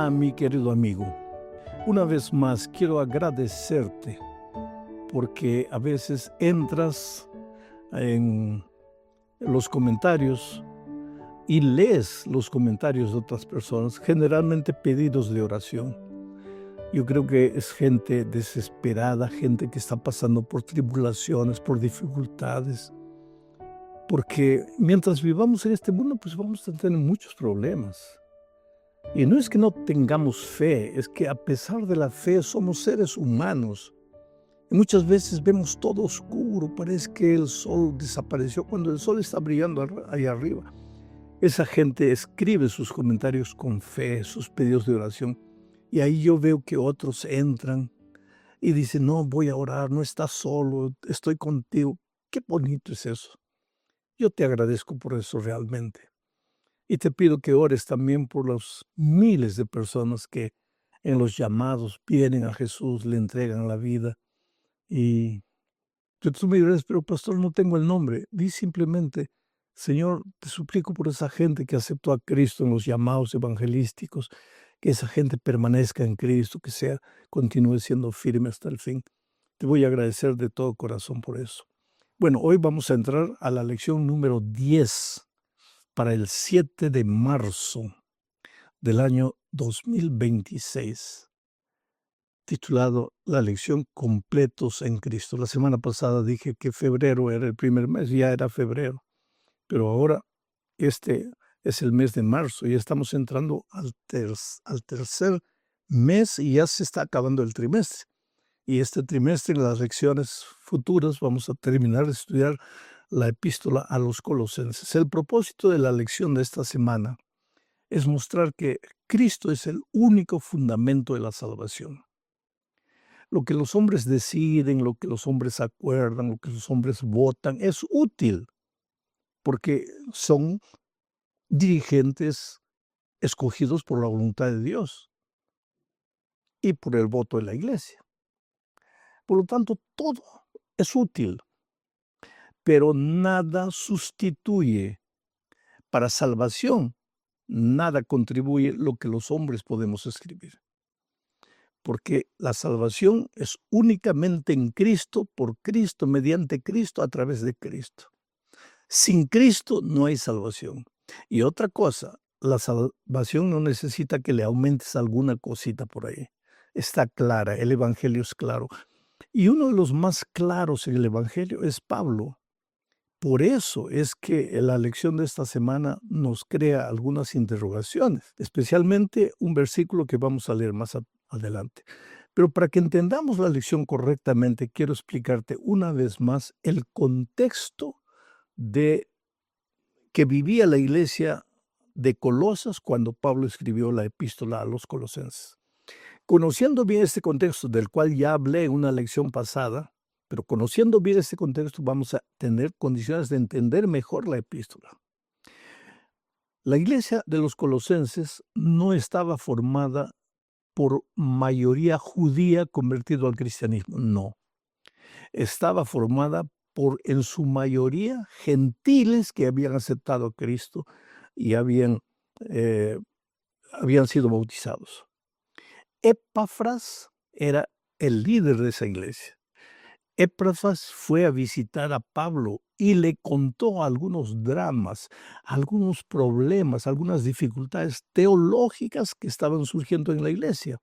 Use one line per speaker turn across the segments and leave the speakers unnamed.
Hola, mi querido amigo. Una vez más quiero agradecerte porque a veces entras en los comentarios y lees los comentarios de otras personas, generalmente pedidos de oración. Yo creo que es gente desesperada, gente que está pasando por tribulaciones, por dificultades, porque mientras vivamos en este mundo, pues vamos a tener muchos problemas. Y no es que no tengamos fe, es que a pesar de la fe somos seres humanos. Y muchas veces vemos todo oscuro, parece que el sol desapareció cuando el sol está brillando ahí arriba. Esa gente escribe sus comentarios con fe, sus pedidos de oración. Y ahí yo veo que otros entran y dicen, no, voy a orar, no estás solo, estoy contigo. Qué bonito es eso. Yo te agradezco por eso realmente. Y te pido que ores también por los miles de personas que en los llamados vienen a Jesús, le entregan la vida. Y tú me dirás, pero pastor, no tengo el nombre. Di simplemente, Señor, te suplico por esa gente que aceptó a Cristo en los llamados evangelísticos, que esa gente permanezca en Cristo, que continúe siendo firme hasta el fin. Te voy a agradecer de todo corazón por eso. Bueno, hoy vamos a entrar a la lección número 10 para el 7 de marzo del año 2026, titulado La lección Completos en Cristo. La semana pasada dije que febrero era el primer mes, ya era febrero, pero ahora este es el mes de marzo y estamos entrando al tercer mes y ya se está acabando el trimestre. Y este trimestre, en las lecciones futuras, vamos a terminar de estudiar la epístola a los Colosenses. El propósito de la lección de esta semana es mostrar que Cristo es el único fundamento de la salvación. Lo que los hombres deciden, lo que los hombres acuerdan, lo que los hombres votan, es útil porque son dirigentes escogidos por la voluntad de Dios y por el voto de la iglesia. Por lo tanto, todo es útil, pero nada sustituye para salvación. Nada contribuye lo que los hombres podemos escribir. Porque la salvación es únicamente en Cristo, por Cristo, mediante Cristo, a través de Cristo. Sin Cristo no hay salvación. Y otra cosa, la salvación no necesita que le aumentes alguna cosita por ahí. Está clara, el Evangelio es claro. Y uno de los más claros en el Evangelio es Pablo. Por eso es que la lección de esta semana nos crea algunas interrogaciones, especialmente un versículo que vamos a leer más adelante. Pero para que entendamos la lección correctamente, quiero explicarte una vez más el contexto de que vivía la iglesia de Colosas cuando Pablo escribió la epístola a los Colosenses. Conociendo bien este contexto, del cual ya hablé en una lección pasada, pero conociendo bien este contexto vamos a tener condiciones de entender mejor la epístola. La iglesia de los Colosenses no estaba formada por mayoría judía convertido al cristianismo, no. Estaba formada por, en su mayoría, gentiles que habían aceptado a Cristo y habían sido bautizados. Epafras era el líder de esa iglesia. Epafras fue a visitar a Pablo y le contó algunos dramas, algunos problemas, algunas dificultades teológicas que estaban surgiendo en la iglesia.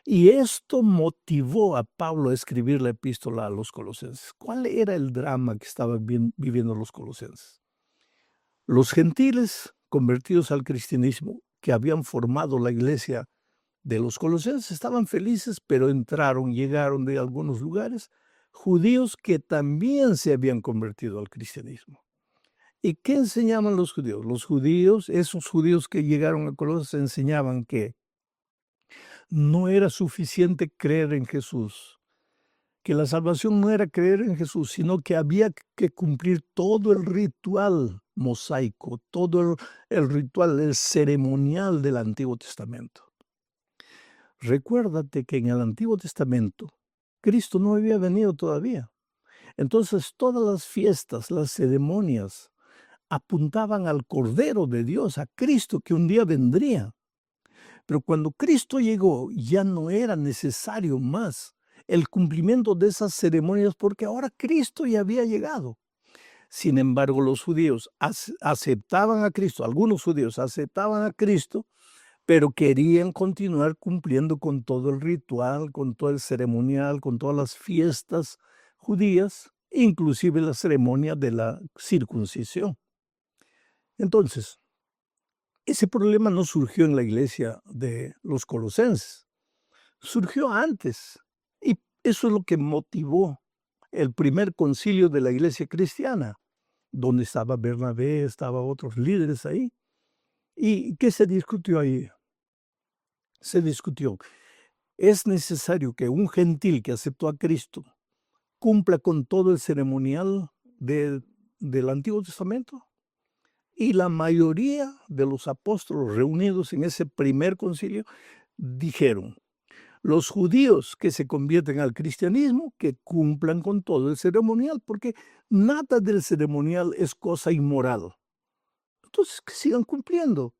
Y esto motivó a Pablo a escribir la epístola a los Colosenses. ¿Cuál era el drama que estaban viviendo los colosenses? Los gentiles convertidos al cristianismo que habían formado la iglesia de los colosenses estaban felices, pero llegaron de algunos lugares judíos que también se habían convertido al cristianismo. ¿Y qué enseñaban los judíos? Los judíos, esos judíos que llegaron a Colosas, enseñaban que no era suficiente creer en Jesús, que la salvación no era creer en Jesús, sino que había que cumplir todo el ritual mosaico, todo el ritual, el ceremonial del Antiguo Testamento. Recuérdate que en el Antiguo Testamento Cristo no había venido todavía. Entonces todas las fiestas, las ceremonias, apuntaban al Cordero de Dios, a Cristo que un día vendría. Pero cuando Cristo llegó, ya no era necesario más el cumplimiento de esas ceremonias, porque ahora Cristo ya había llegado. Sin embargo, los judíos aceptaban a Cristo, algunos judíos aceptaban a Cristo, pero querían continuar cumpliendo con todo el ritual, con todo el ceremonial, con todas las fiestas judías, inclusive la ceremonia de la circuncisión. Entonces, ese problema no surgió en la iglesia de los colosenses, surgió antes. Y eso es lo que motivó el primer concilio de la iglesia cristiana, donde estaba Bernabé, estaban otros líderes ahí. ¿Y qué se discutió ahí? Se discutió, ¿es necesario que un gentil que aceptó a Cristo cumpla con todo el ceremonial del Antiguo Testamento? Y la mayoría de los apóstoles reunidos en ese primer concilio dijeron, los judíos que se convierten al cristianismo, que cumplan con todo el ceremonial, porque nada del ceremonial es cosa inmoral. Entonces, que sigan cumpliendo,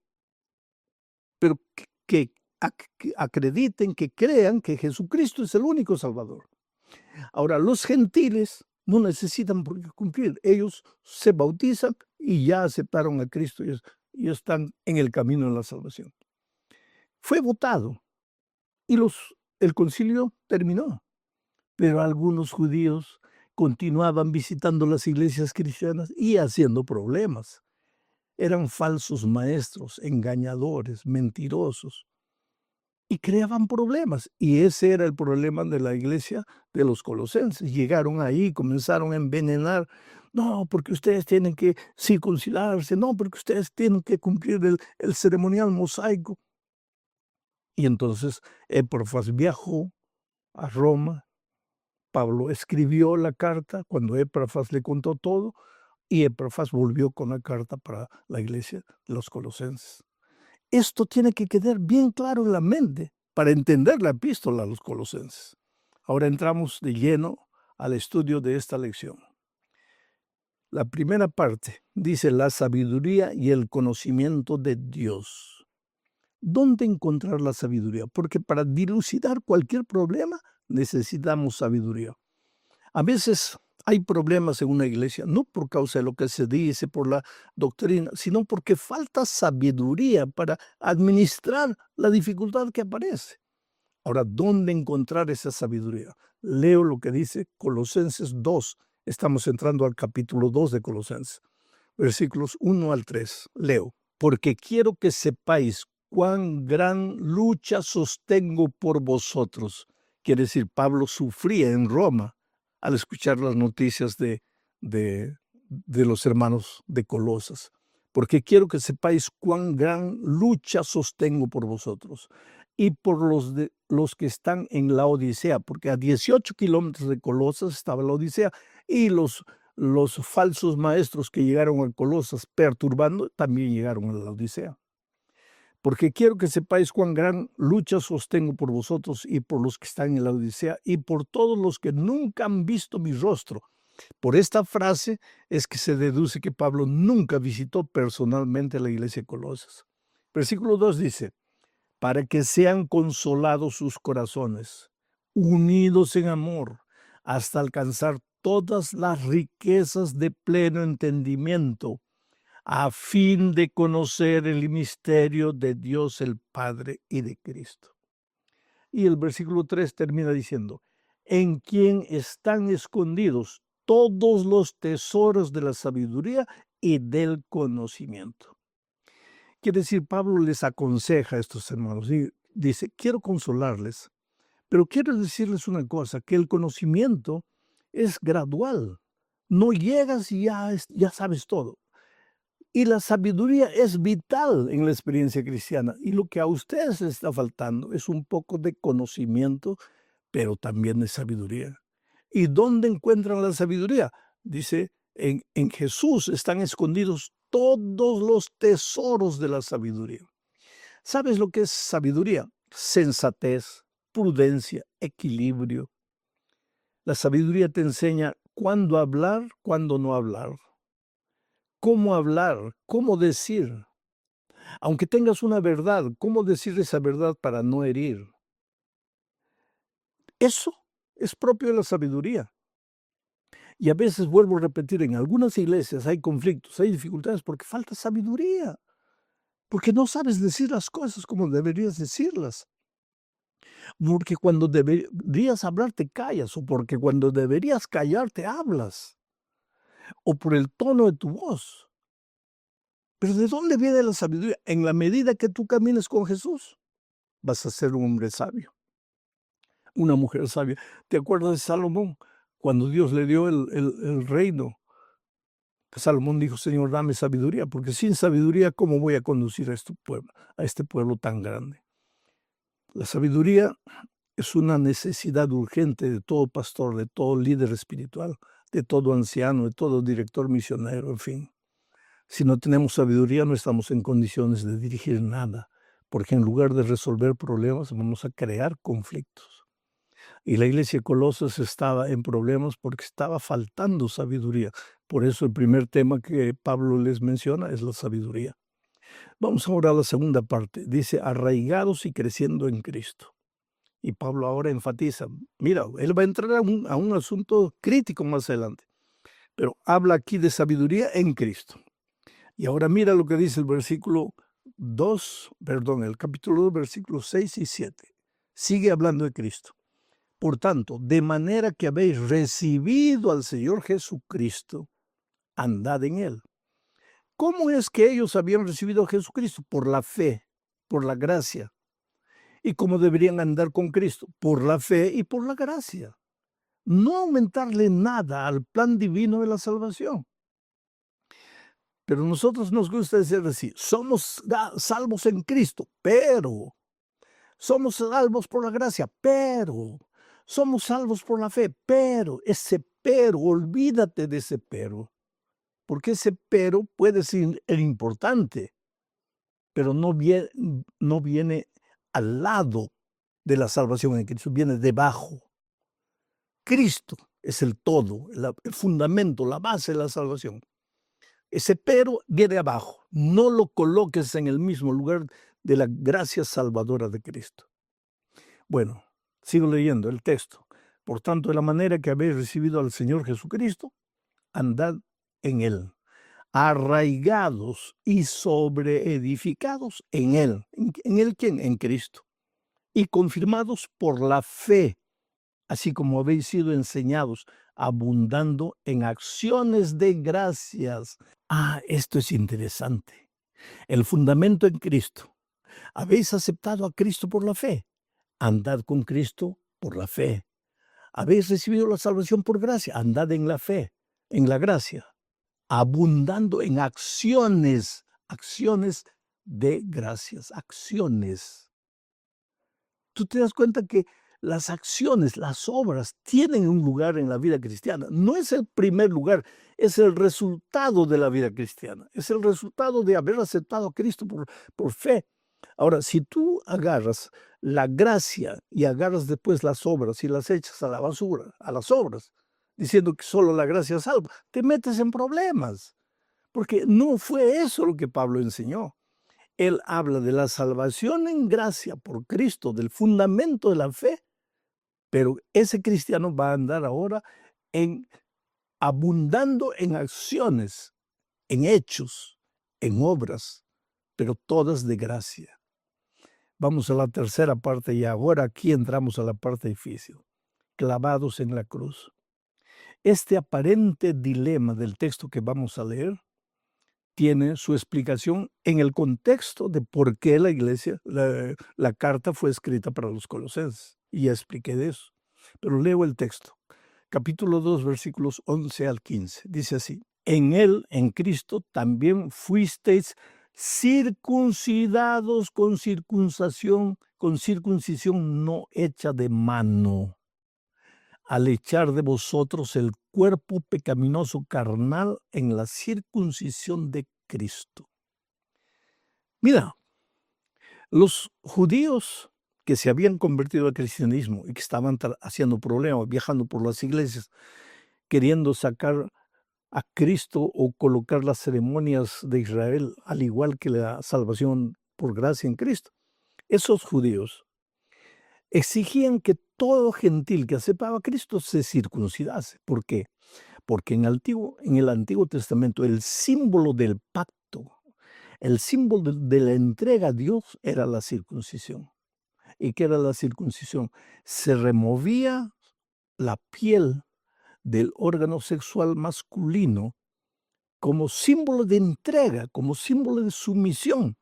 pero que acrediten, que crean que Jesucristo es el único Salvador. Ahora, los gentiles no necesitan por qué cumplir. Ellos se bautizan y ya aceptaron a Cristo y están en el camino de la salvación. Fue votado y el concilio terminó, pero algunos judíos continuaban visitando las iglesias cristianas y haciendo problemas. Eran falsos maestros, engañadores, mentirosos, y creaban problemas. Y ese era el problema de la iglesia de los colosenses. Llegaron ahí, comenzaron a envenenar. No, porque ustedes tienen que circuncidarse. No, porque ustedes tienen que cumplir el ceremonial mosaico. Y entonces Epafras viajó a Roma. Pablo escribió la carta cuando Epafras le contó todo. Y Epafras volvió con la carta para la iglesia de los colosenses. Esto tiene que quedar bien claro en la mente para entender la epístola a los colosenses. Ahora entramos de lleno al estudio de esta lección. La primera parte dice la sabiduría y el conocimiento de Dios. ¿Dónde encontrar la sabiduría? Porque para dilucidar cualquier problema necesitamos sabiduría. A veces hay problemas en una iglesia, no por causa de lo que se dice, por la doctrina, sino porque falta sabiduría para administrar la dificultad que aparece. Ahora, ¿dónde encontrar esa sabiduría? Leo lo que dice Colosenses 2. Estamos entrando al capítulo 2 de Colosenses, versículos 1 al 3. Leo, porque quiero que sepáis cuán gran lucha sostengo por vosotros. Quiere decir, Pablo sufría en Roma al escuchar las noticias de los hermanos de Colosas, porque quiero que sepáis cuán gran lucha sostengo por vosotros y por los que están en la Odisea, porque a 18 kilómetros de Colosas estaba la Odisea, y los falsos maestros que llegaron a Colosas perturbando también llegaron a la Odisea. Porque quiero que sepáis cuán gran lucha sostengo por vosotros y por los que están en la Odisea y por todos los que nunca han visto mi rostro. Por esta frase es que se deduce que Pablo nunca visitó personalmente la iglesia de Colosas. Versículo 2 dice, para que sean consolados sus corazones, unidos en amor, hasta alcanzar todas las riquezas de pleno entendimiento, a fin de conocer el misterio de Dios el Padre y de Cristo. Y el versículo 3 termina diciendo, en quien están escondidos todos los tesoros de la sabiduría y del conocimiento. Quiere decir, Pablo les aconseja a estos hermanos y dice, quiero consolarles, pero quiero decirles una cosa, que el conocimiento es gradual. No llegas y ya sabes todo. Y la sabiduría es vital en la experiencia cristiana. Y lo que a ustedes les está faltando es un poco de conocimiento, pero también de sabiduría. ¿Y dónde encuentran la sabiduría? Dice, en Jesús están escondidos todos los tesoros de la sabiduría. ¿Sabes lo que es sabiduría? Sensatez, prudencia, equilibrio. La sabiduría te enseña cuándo hablar, cuándo no hablar. Cómo hablar, cómo decir. Aunque tengas una verdad, ¿cómo decir esa verdad para no herir? Eso es propio de la sabiduría. Y a veces, vuelvo a repetir, en algunas iglesias hay conflictos, hay dificultades porque falta sabiduría, porque no sabes decir las cosas como deberías decirlas, porque cuando deberías hablar te callas, o porque cuando deberías callar te hablas, o por el tono de tu voz. Pero ¿de dónde viene la sabiduría? En la medida que tú camines con Jesús, vas a ser un hombre sabio, una mujer sabia. ¿Te acuerdas de Salomón? Cuando Dios le dio el reino, Salomón dijo: Señor, dame sabiduría, porque sin sabiduría, ¿cómo voy a conducir a este pueblo tan grande? La sabiduría es una necesidad urgente de todo pastor, de todo líder espiritual, de todo anciano, de todo director misionero, en fin. Si no tenemos sabiduría, no estamos en condiciones de dirigir nada, porque en lugar de resolver problemas, vamos a crear conflictos. Y la iglesia de Colosas estaba en problemas porque estaba faltando sabiduría. Por eso el primer tema que Pablo les menciona es la sabiduría. Vamos ahora a la segunda parte. Dice, arraigados y creciendo en Cristo. Y Pablo ahora enfatiza, mira, él va a entrar a un asunto crítico más adelante, pero habla aquí de sabiduría en Cristo. Y ahora mira lo que dice el el capítulo 2, versículos 6 y 7. Sigue hablando de Cristo. Por tanto, de manera que habéis recibido al Señor Jesucristo, andad en Él. ¿Cómo es que ellos habían recibido a Jesucristo? Por la fe, por la gracia. ¿Y cómo deberían andar con Cristo? Por la fe y por la gracia. No aumentarle nada al plan divino de la salvación. Pero a nosotros nos gusta decir así, somos salvos en Cristo, pero somos salvos por la gracia, pero somos salvos por la fe, pero ese pero, olvídate de ese pero, porque ese pero puede ser importante, pero no viene al lado de la salvación en Cristo, viene debajo. Cristo es el todo, el fundamento, la base de la salvación. Ese pero viene abajo. No lo coloques en el mismo lugar de la gracia salvadora de Cristo. Bueno, sigo leyendo el texto. Por tanto, de la manera que habéis recibido al Señor Jesucristo, andad en Él, arraigados y sobreedificados en Él. ¿En Él quién? En Cristo. Y confirmados por la fe, así como habéis sido enseñados, abundando en acciones de gracias. Esto es interesante. El fundamento en Cristo. Habéis aceptado a Cristo por la fe. Andad con Cristo por la fe. Habéis recibido la salvación por gracia. Andad en la fe, en la gracia. Abundando en acciones de gracias, acciones. Tú te das cuenta que las acciones, las obras, tienen un lugar en la vida cristiana. No es el primer lugar, es el resultado de la vida cristiana. Es el resultado de haber aceptado a Cristo por fe. Ahora, si tú agarras la gracia y agarras después las obras y las echas a la basura, a las obras, diciendo que solo la gracia salva, te metes en problemas, porque no fue eso lo que Pablo enseñó. Él habla de la salvación en gracia por Cristo, del fundamento de la fe, pero ese cristiano va a andar ahora abundando en acciones, en hechos, en obras, pero todas de gracia. Vamos a la tercera parte y ahora aquí entramos a la parte difícil, clavados en la cruz. Este aparente dilema del texto que vamos a leer tiene su explicación en el contexto de por qué la carta fue escrita para los colosenses. Y ya expliqué de eso. Pero leo el texto. Capítulo 2, versículos 11 al 15. Dice así: en Él, en Cristo, también fuisteis circuncidados con circuncisión no hecha de mano, al echar de vosotros el cuerpo pecaminoso carnal en la circuncisión de Cristo. Mira, los judíos que se habían convertido al cristianismo y que estaban haciendo problemas, viajando por las iglesias, queriendo sacar a Cristo o colocar las ceremonias de Israel al igual que la salvación por gracia en Cristo. Esos judíos exigían que todo gentil que aceptaba a Cristo se circuncidase. ¿Por qué? Porque en el Antiguo Testamento el símbolo del pacto, el símbolo de la entrega a Dios era la circuncisión. ¿Y qué era la circuncisión? Se removía la piel del órgano sexual masculino como símbolo de entrega, como símbolo de sumisión.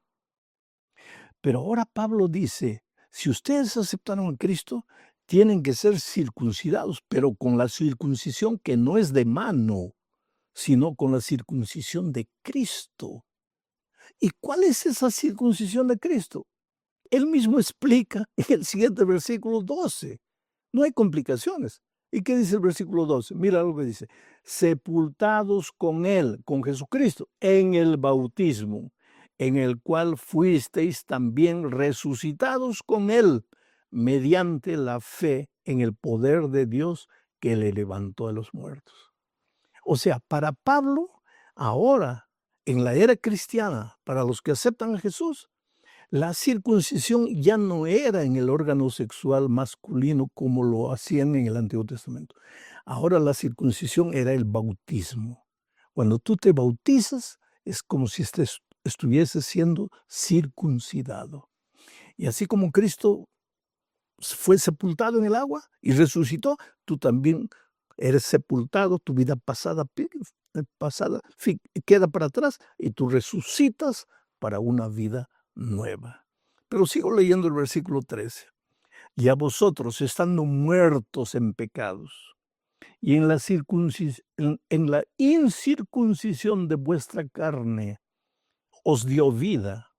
Pero ahora Pablo dice, si ustedes aceptaron a Cristo, tienen que ser circuncidados, pero con la circuncisión que no es de mano, sino con la circuncisión de Cristo. ¿Y cuál es esa circuncisión de Cristo? Él mismo explica en el siguiente versículo 12. No hay complicaciones. ¿Y qué dice el versículo 12? Mira lo que dice. Sepultados con Él, con Jesucristo, en el bautismo, en el cual fuisteis también resucitados con Él, mediante la fe en el poder de Dios que le levantó de los muertos. O sea, para Pablo, ahora, en la era cristiana, para los que aceptan a Jesús, la circuncisión ya no era en el órgano sexual masculino como lo hacían en el Antiguo Testamento. Ahora la circuncisión era el bautismo. Cuando tú te bautizas, es como si estuvieses siendo circuncidado. Y así como Cristo fue sepultado en el agua y resucitó, tú también eres sepultado, tu vida pasada queda para atrás y tú resucitas para una vida nueva. Pero sigo leyendo el versículo 13. Y a vosotros, estando muertos en pecados y en la incircuncisión de vuestra carne, os dio vida.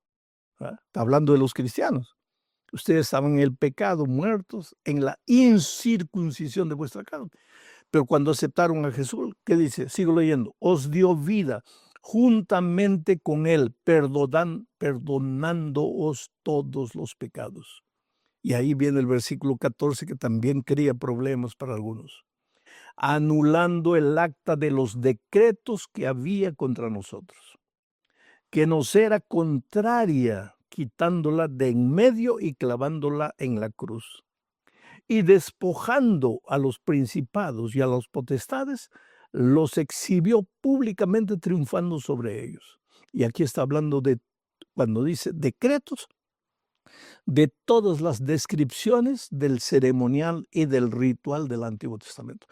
Está hablando de los cristianos. Ustedes estaban en el pecado, muertos, en la incircuncisión de vuestra carne. Pero cuando aceptaron a Jesús, ¿qué dice? Sigo leyendo. Os dio vida juntamente con Él, perdonándoos todos los pecados. Y ahí viene el versículo 14 que también crea problemas para algunos. Anulando el acta de los decretos que había contra nosotros, que nos era contraria, quitándola de en medio y clavándola en la cruz. Y despojando a los principados y a las potestades, los exhibió públicamente triunfando sobre ellos. Y aquí está hablando de, cuando dice decretos, de todas las descripciones del ceremonial y del ritual del Antiguo Testamento.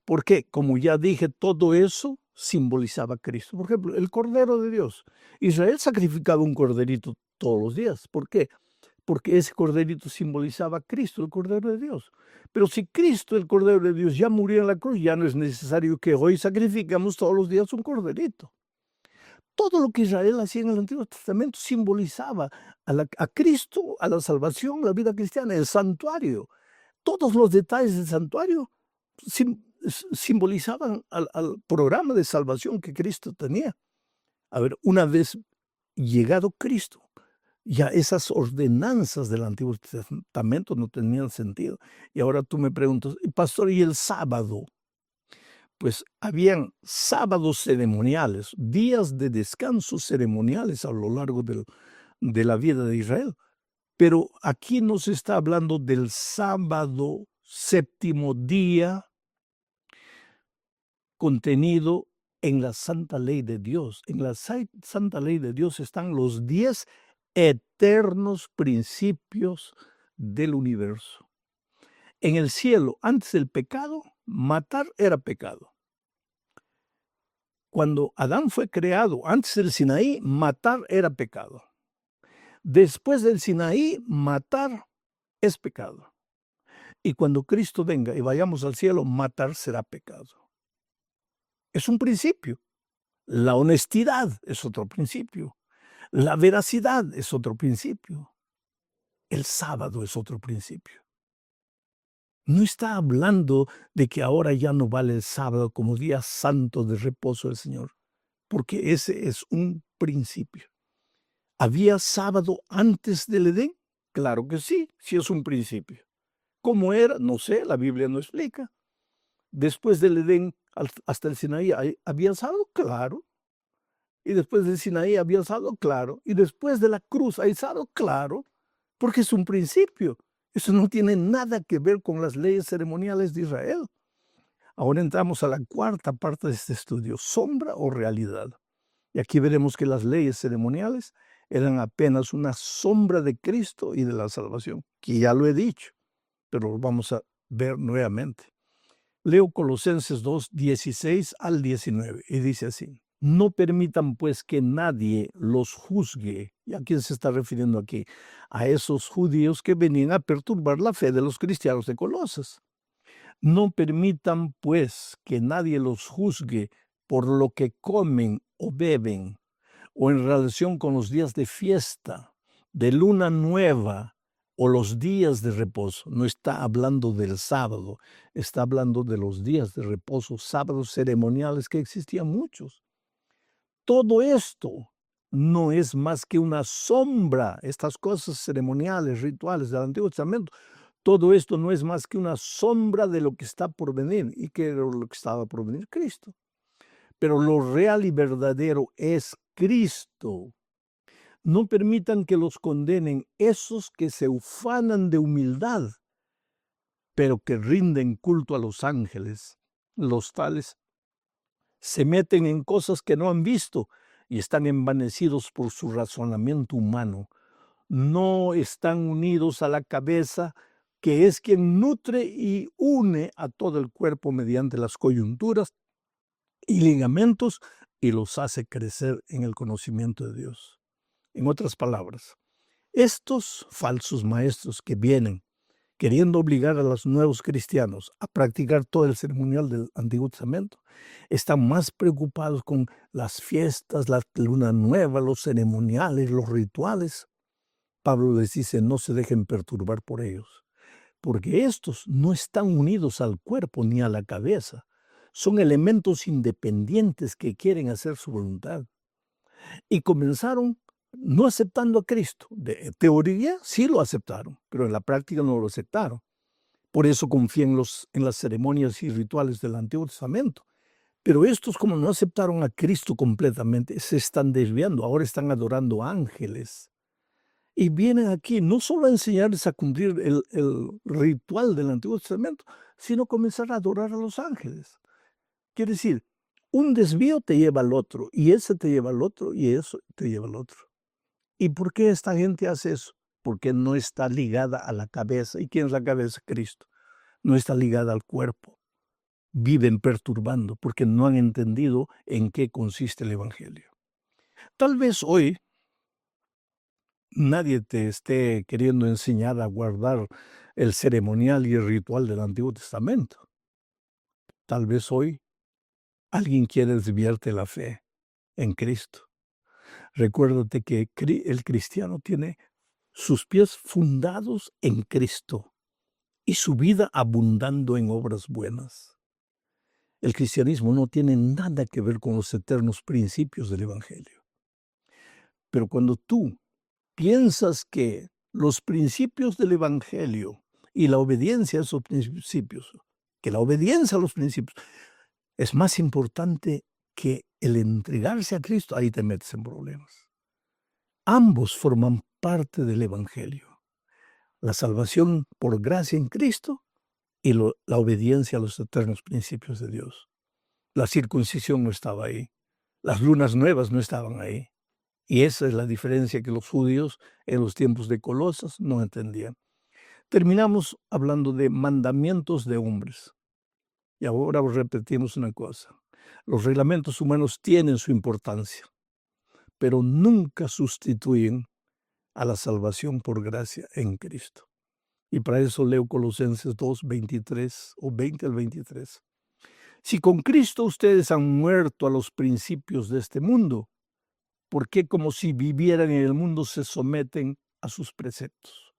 Porque, como ya dije, todo eso simbolizaba a Cristo. Por ejemplo, el Cordero de Dios. Israel sacrificaba un corderito todos los días. ¿Por qué? Porque ese corderito simbolizaba a Cristo, el Cordero de Dios. Pero si Cristo, el Cordero de Dios, ya murió en la cruz, ya no es necesario que hoy sacrifiquemos todos los días un corderito. Todo lo que Israel hacía en el Antiguo Testamento simbolizaba a Cristo, a la salvación, la vida cristiana, el santuario. Todos los detalles del santuario simbolizaban al programa de salvación que Cristo tenía. A ver, una vez llegado Cristo, ya esas ordenanzas del Antiguo Testamento no tenían sentido. Y ahora tú me preguntas, pastor, ¿y el sábado? Pues habían sábados ceremoniales, días de descanso ceremoniales a lo largo de la vida de Israel. Pero aquí no se está hablando del sábado, séptimo día, contenido en la santa ley de Dios. En la santa ley de Dios están los 10 eternos principios del universo. En el cielo, antes del pecado, matar era pecado. Cuando Adán fue creado, antes del Sinaí, matar era pecado. Después del Sinaí, matar es pecado. Y cuando Cristo venga y vayamos al cielo, matar será pecado. Es un principio. La honestidad es otro principio. La veracidad es otro principio. El sábado es otro principio. No está hablando de que ahora ya no vale el sábado como día santo de reposo del Señor, porque ese es un principio. ¿Había sábado antes del Edén? Claro que sí, sí es un principio. ¿Cómo era? No sé, la Biblia no explica. Después del Edén, hasta el Sinaí había estado claro, y después del Sinaí había estado claro, y después de la cruz ha estado claro, porque es un principio. Eso no tiene nada que ver con las leyes ceremoniales de Israel. Ahora entramos a la cuarta parte de este estudio, sombra o realidad. Y aquí veremos que las leyes ceremoniales eran apenas una sombra de Cristo y de la salvación, que ya lo he dicho, pero lo vamos a ver nuevamente. Leo Colosenses 2, 16 al 19, y dice así: no permitan pues que nadie los juzgue. ¿Y a quién se está refiriendo aquí? A esos judíos que venían a perturbar la fe de los cristianos de Colosas. No permitan pues que nadie los juzgue por lo que comen o beben, o en relación con los días de fiesta, de luna nueva, o los días de reposo. No está hablando del sábado, está hablando de los días de reposo, sábados ceremoniales, que existían muchos. Todo esto no es más que una sombra, estas cosas ceremoniales, rituales del Antiguo Testamento. Todo esto no es más que una sombra de lo que está por venir. ¿Y qué era lo que estaba por venir? Cristo. Pero lo real y verdadero es Cristo. No permitan que los condenen esos que se ufanan de humildad, pero que rinden culto a los ángeles. Los tales se meten en cosas que no han visto y están envanecidos por su razonamiento humano. No están unidos a la cabeza, que es quien nutre y une a todo el cuerpo mediante las coyunturas y ligamentos, y los hace crecer en el conocimiento de Dios. En otras palabras, estos falsos maestros que vienen queriendo obligar a los nuevos cristianos a practicar todo el ceremonial del Antiguo Testamento, están más preocupados con las fiestas, la luna nueva, los ceremoniales, los rituales. Pablo les dice: no se dejen perturbar por ellos, porque estos no están unidos al cuerpo ni a la cabeza. Son elementos independientes que quieren hacer su voluntad. Y comenzaron no aceptando a Cristo. De teoría sí lo aceptaron, pero en la práctica no lo aceptaron. Por eso confían en las ceremonias y rituales del Antiguo Testamento. Pero estos, como no aceptaron a Cristo completamente, se están desviando. Ahora están adorando ángeles. Y vienen aquí no solo a enseñarles a cumplir el ritual del Antiguo Testamento, sino comenzar a adorar a los ángeles. Quiere decir, un desvío te lleva al otro, y ese te lleva al otro, y eso te lleva al otro. ¿Y por qué esta gente hace eso? Porque no está ligada a la cabeza. ¿Y quién es la cabeza? Cristo. No está ligada al cuerpo. Viven perturbando porque no han entendido en qué consiste el Evangelio. Tal vez hoy nadie te esté queriendo enseñar a guardar el ceremonial y el ritual del Antiguo Testamento. Tal vez hoy alguien quiere desviarte la fe en Cristo. Recuérdate que el cristiano tiene sus pies fundados en Cristo y su vida abundando en obras buenas. El cristianismo no tiene nada que ver con los eternos principios del Evangelio. Pero cuando tú piensas que los principios del Evangelio y la obediencia a esos principios, que la obediencia a los principios es más importante que el entregarse a Cristo, ahí te metes en problemas. Ambos forman parte del Evangelio. La salvación por gracia en Cristo y la obediencia a los eternos principios de Dios. La circuncisión no estaba ahí. Las lunas nuevas no estaban ahí. Y esa es la diferencia que los judíos en los tiempos de Colosas no entendían. Terminamos hablando de mandamientos de hombres. Y ahora repetimos una cosa. Los reglamentos humanos tienen su importancia, pero nunca sustituyen a la salvación por gracia en Cristo. Y para eso leo Colosenses 2, 23 o 20 al 23. Si con Cristo ustedes han muerto a los principios de este mundo, ¿por qué como si vivieran en el mundo se someten a sus preceptos?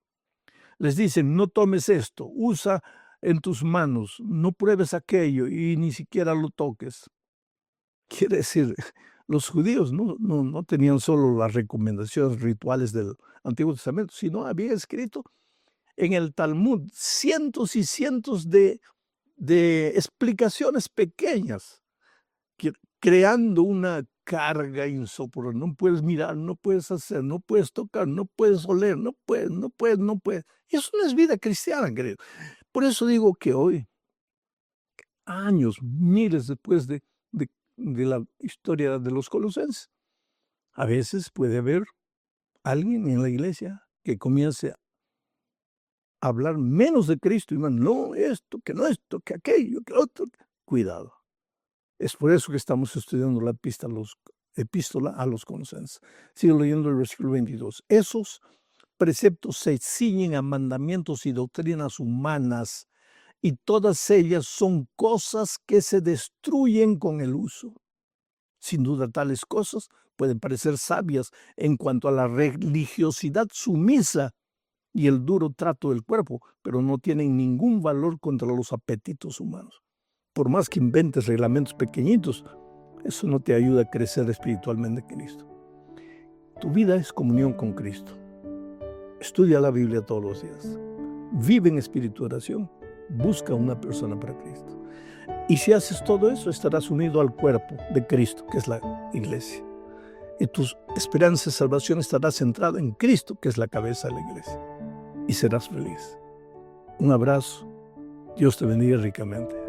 Les dicen: no tomes esto, usa en tus manos, no pruebes aquello y ni siquiera lo toques. Quiere decir, los judíos no tenían solo las recomendaciones rituales del Antiguo Testamento, sino había escrito en el Talmud cientos y cientos de de explicaciones pequeñas, creando una carga insoportable. No puedes mirar, no puedes hacer, no puedes tocar, no puedes oler, no puedes, no puedes, no puedes. Eso no es vida cristiana, querido. Por eso digo que hoy, años, miles después de la historia de los colosenses, a veces puede haber alguien en la iglesia que comience a hablar menos de Cristo y más, no esto, que aquello, que otro. Cuidado. Es por eso que estamos estudiando la epístola a los Colosenses. Sigo leyendo el versículo 22. Esos preceptos se ciñen a mandamientos y doctrinas humanas, y todas ellas son cosas que se destruyen con el uso. Sin duda, tales cosas pueden parecer sabias en cuanto a la religiosidad sumisa y el duro trato del cuerpo, pero no tienen ningún valor contra los apetitos humanos. Por más que inventes reglamentos pequeñitos, eso no te ayuda a crecer espiritualmente en Cristo. Tu vida es comunión con Cristo. Estudia la Biblia todos los días. Vive en espíritu de oración. Busca una persona para Cristo. Y si haces todo eso, estarás unido al cuerpo de Cristo, que es la iglesia. Y tu esperanza de salvación estará centrada en Cristo, que es la cabeza de la iglesia. Y serás feliz. Un abrazo. Dios te bendiga ricamente.